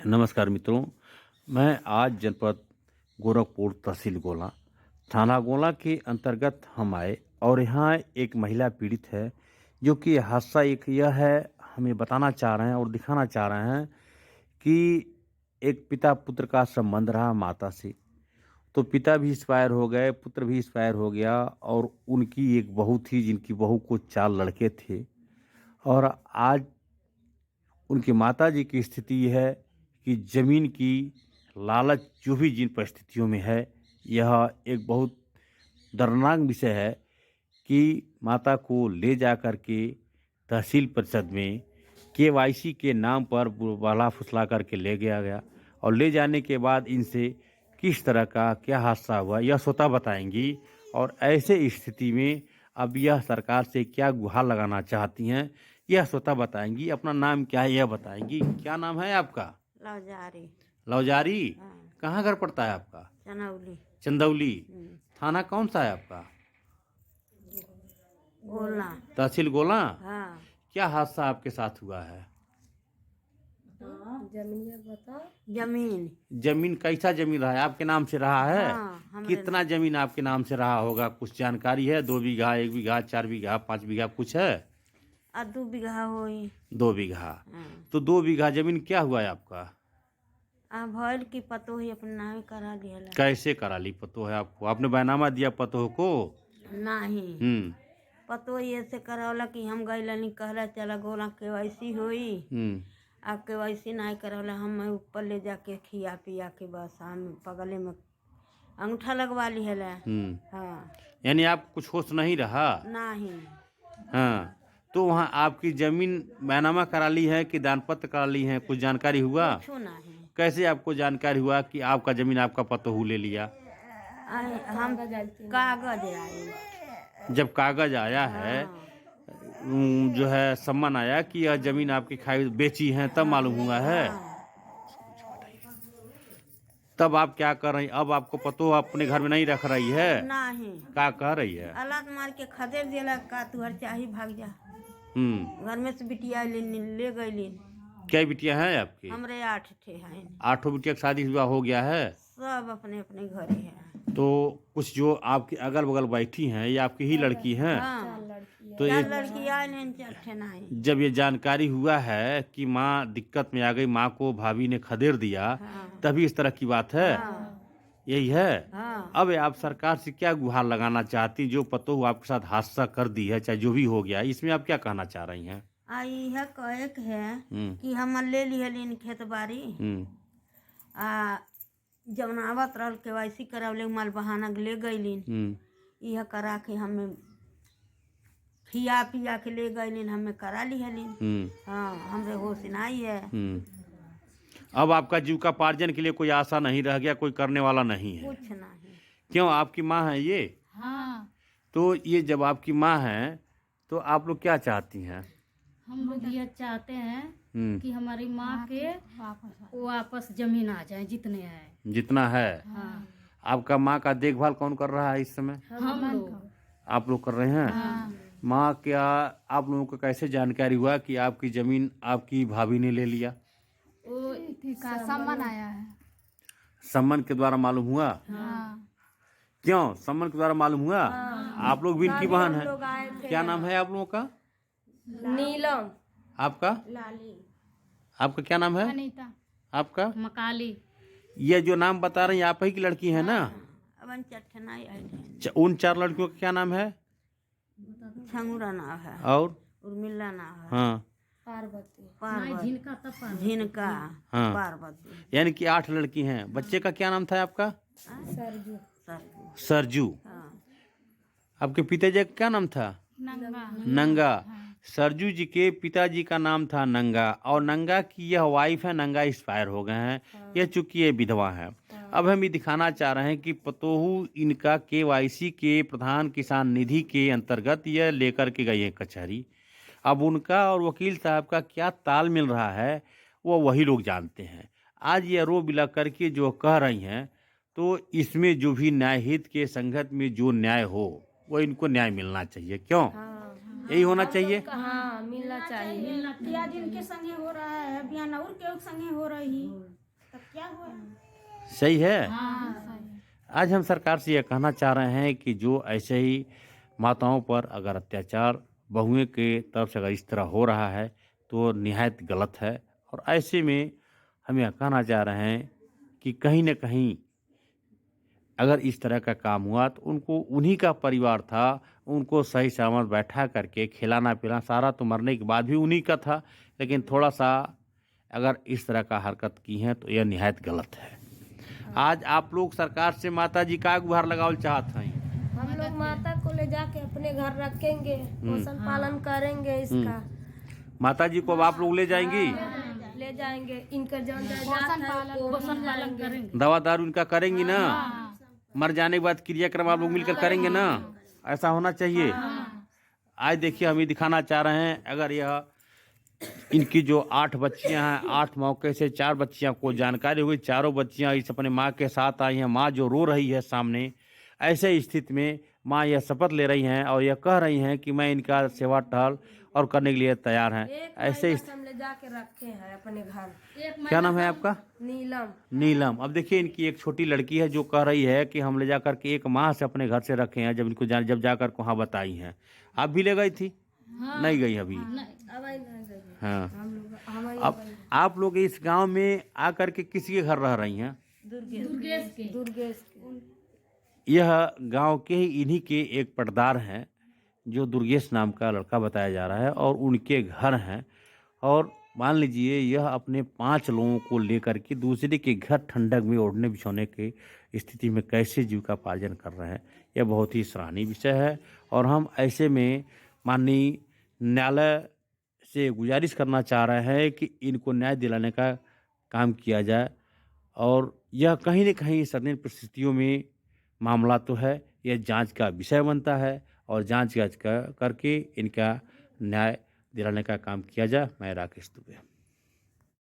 नमस्कार मित्रों, मैं आज जनपद गोरखपुर तहसील गोला थाना गोला के अंतर्गत हम आए और यहाँ एक महिला पीड़ित है जो कि हादसा एक यह है हमें बताना चाह रहे हैं और दिखाना चाह रहे हैं कि एक पिता पुत्र का संबंध रहा माता से। तो पिता भी एक्सपायर हो गए, पुत्र भी एक्सपायर हो गया और उनकी एक बहू थी जिनकी बहू को 4 लड़के थे। और आज उनकी माता जी की स्थिति यह है कि ज़मीन की लालच जो भी जिन परिस्थितियों में है, यह एक बहुत दर्दनाक विषय है कि माता को ले जा कर के तहसील परिषद में केवाईसी के नाम पर बहला फुसला करके ले गया गया और ले जाने के बाद इनसे किस तरह का क्या हादसा हुआ यह स्वतः बताएंगी। और ऐसे स्थिति में अब यह सरकार से क्या गुहार लगाना चाहती हैं यह स्वतः बताएंगी। अपना नाम क्या है यह बताएंगी। क्या नाम है आपका? लौजारी। लौजारी। हाँ। कहाँ घर पड़ता है आपका? चनौली। चंदौली। थाना कौन सा है आपका? गोला। तहसील गोला। हाँ। क्या हादसा आपके साथ हुआ है? जमीन। जमीन कैसा जमीन रहा है? आपके नाम से रहा है? हाँ, कितना जमीन आपके नाम से रहा होगा? कुछ जानकारी है? 2 बीघा, 1 बीघा, 4 बीघा, 5 बीघा कुछ है? 2 बीघा होई। 2 बीघा। हाँ। तो 2 बीघा जमीन क्या हुआ है आपका? भइल की पतो ही अपना नाम करा लिया। कैसे करा ली पतो है आपको? आपने बैनामा दिया पतो को? नहीं। पतो ये से करावला कि हम गइलनी कहला चला गोला केवाईसी होई। अब केवाईसी नहीं करावला हम ऊपर ले जाके खिया पिया के बस हम पगले में अंगूठा लगवा ली है। हाँ। यानी आप कुछ होश नहीं रहा? नहीं। हाँ। तो वहाँ आपकी जमीन बैनामा करा ली है कि दानपत्र करा ली है? कुछ जानकारी हुआ? कुछ नहीं। कैसे आपको जानकारी हुआ कि आपका जमीन आपका पतोहू ले लिया? हम कागज आए। जब कागज आया है, जो है सम्मन आया कि यह जमीन आपकी खाई बेची है, तब मालूम हुआ है। तब आप क्या कर रही? अब आपको पतो अपने घर में नहीं रख रही है? नहीं। क्या कह रही है? अलात मार के खदेड़ दिला का तुहर चाही भाग जा। घर में से बिटिया ले गई। क्या बिटिया है आपकी? हमरे 8 ठे हैं। 8 बिटिया का शादी विवाह हो गया है? सब अपने अपने घर है। तो कुछ जो आपके अगल बगल बैठी हैं ये आपकी ही लड़की हैं? तो 4 लड़कियां हैं, 4 ठे नहीं। जब ये जानकारी हुआ है कि माँ दिक्कत में आ गई, माँ को भाभी ने खदेड़ दिया, तभी इस तरह की बात है। यही है। अब आप सरकार से क्या गुहार लगाना चाहती? जो पतो आपके साथ हादसा कर दी है, चाहे जो भी हो गया, इसमें आप क्या कहना चाह रही हैं? यह कहे है कि हम ले लिहलिन खेत बाड़ी जब आवत रहल केवाईसी करावले माल बहाना ले गईलिन। यह करा के हमें खिया पिया के ले गईलिन, हमें करा लिहलिन। हाँ, हमरे होश नहीं है। अब आपका जीविकापार्जन के लिए कोई आशा नहीं रह गया, कोई करने वाला नहीं है? कुछ नहीं। क्यों? आपकी माँ है ये? हाँ। तो ये जब आपकी माँ है तो आप लोग क्या चाहती हैं? हम लोग ये चाहते हैं कि हमारी माँ के वापस जमीन आ जाए जितने हैं। जितना है। हाँ। आपका माँ का देखभाल कौन कर रहा है इस समय? हम लोग। आप लोग कर रहे हैं? हाँ। माँ, क्या आप लोगों को कैसे जानकारी हुआ कि आपकी जमीन आपकी भाभी ने ले लिया? वो का सम्मन आया है। सम्मन के द्वारा मालूम हुआ? हाँ। क्यों सम्मन के द्वारा मालूम हुआ? आप लोग भी इनकी बहन है? क्या नाम है आप लोगों का? नीलम। आपका? लाली। आपका क्या नाम है? अनीता। आपका? मकाली। ये जो नाम बता रही हैं आप ही की लड़की है ना? अब 4 ठे नहीं आए। उन 4 लड़कियों का क्या नाम है? छंगुरा नाम है और उर्मिला नाम है। हाँ। पार्वती। झिनका। हाँ। पार्वती। यानी कि 8 लड़की हैं। बच्चे का क्या नाम था आपका? सरजू। सरजू। आपके पिताजी का क्या नाम था? नंगा। सरजू जी के पिताजी का नाम था नंगा और नंगा की यह वाइफ है। नंगा एक्सपायर हो गए हैं। यह चूंकि ये विधवा है। अब हम ये दिखाना चाह रहे हैं कि पतोहू इनका केवाईसी के प्रधान किसान निधि के अंतर्गत यह लेकर के गई है कचहरी। अब उनका और वकील साहब का क्या ताल मिल रहा है वो वही लोग जानते हैं। आज ये रो बिला करके जो कह रही हैं, तो इसमें जो भी न्याय हित के संगत में जो न्याय हो वो इनको न्याय मिलना चाहिए। क्यों? यही होना चाहिए। हाँ, मिलना चाहिए। जिनके संगे हो रहा है, बियान और के संगे हो रही। सही है। हाँ सही है। आज हम सरकार से यह कहना चाह रहे हैं कि जो ऐसे ही माताओं पर अगर अत्याचार बहुएं के तरफ से अगर इस तरह हो रहा है तो निहायत गलत है। और ऐसे में हम यह कहना चाह रहे हैं कि कहीं न कहीं अगर इस तरह का काम हुआ तो उनको उन्हीं का परिवार था, उनको सही सलामत बैठा करके खिलाना पिलाना सारा तो मरने के बाद भी उन्हीं का था, लेकिन थोड़ा-सा अगर इस तरह का हरकत की है तो यह निहायत गलत है। आज आप लोग सरकार से माताजी का गुहार लगावल चाहत हैं? हम लोग माता को ले जाके अपने घर रखेंगे, पोषण पालन करेंगे इसका, माताजी को अब आप लोग ले जाएंगी, ले जाएंगे। इनका जो पोषण पालन करेंगे। दवा दारू इनका करेंगी ना, मर जाने के बाद क्रियाक्रम आप लोग मिलकर करेंगे ना, ऐसा होना चाहिए। आज देखिए हम ये दिखाना चाह रहे हैं, अगर यह इनकी जो 8 बच्चियां हैं, 8 मौके से 4 बच्चियां को जानकारी हुई, चारों बच्चियां इस अपने माँ के साथ आई हैं। माँ जो रो रही है सामने, ऐसे स्थिति में माँ यह शपथ ले रही हैं और यह कह रही हैं कि मैं इनका सेवा टहल और करने के लिए तैयार हैं। ऐसे हम ले जाके रखे हैं अपने घर। क्या नाम है आपका? नीलम। नीलम। अब देखिए इनकी एक छोटी लड़की है जो कह रही है कि हम ले जाकर के 1 माह से अपने घर से रखे हैं, जब इनको जब जाकर के वहाँ बताई हैं। आप भी ले गई थी? नहीं गई अभी। हाँ। अब आप लोग इस गांव में आकर के किसी के घर रह रही हैं? दुर्गेश यह गांव के ही इन्हीं के एक पटदार हैं जो दुर्गेश नाम का लड़का बताया जा रहा है और उनके घर हैं। और मान लीजिए यह अपने 5 लोगों को लेकर के दूसरे के घर ठंडक में ओढ़ने बिछोने की स्थिति में कैसे जीविकापार्जन कर रहे हैं, यह बहुत ही सराहनीय विषय है। और हम ऐसे में माननीय न्यायालय से गुजारिश करना चाह रहे हैं कि इनको न्याय दिलाने का काम किया जाए। और यह कहीं न कहीं सर्दियों परिस्थितियों में मामला तो है, यह जांच का विषय बनता है और जांच करके इनका न्याय दिलाने का काम किया जाए। मैं राकेश दुबे।